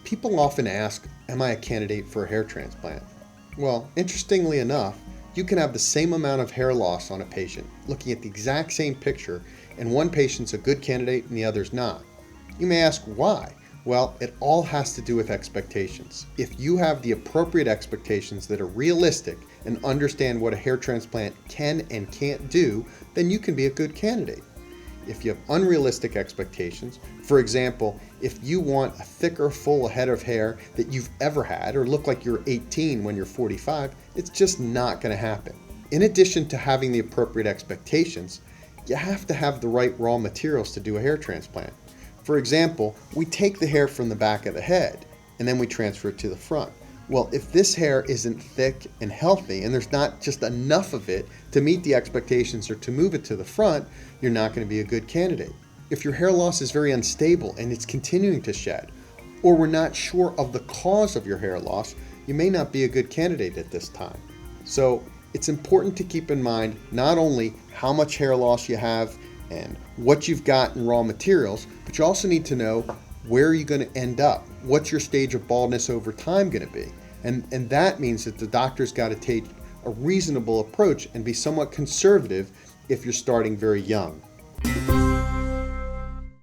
People often ask, am I a candidate for a hair transplant? Well, interestingly enough, you can have the same amount of hair loss on a patient, looking at the exact same picture, and one patient's a good candidate and the other's not. You may ask why? Well, it all has to do with expectations. If you have the appropriate expectations that are realistic and understand what a hair transplant can and can't do, then you can be a good candidate. If you have unrealistic expectations, for example, if you want a thicker, full head of hair that you've ever had or look like you're 18 when you're 45, it's just not going to happen. In addition to having the appropriate expectations, you have to have the right raw materials to do a hair transplant. For example, we take the hair from the back of the head and then we transfer it to the front. Well, if this hair isn't thick and healthy and there's not just enough of it to meet the expectations or to move it to the front, you're not going to be a good candidate. If your hair loss is very unstable and it's continuing to shed, or we're not sure of the cause of your hair loss, you may not be a good candidate at this time. So it's important to keep in mind not only how much hair loss you have and what you've got in raw materials, but you also need to know where are you going to end up? What's your stage of baldness over time going to be? And that means that the doctor's got to take a reasonable approach and be somewhat conservative if you're starting very young.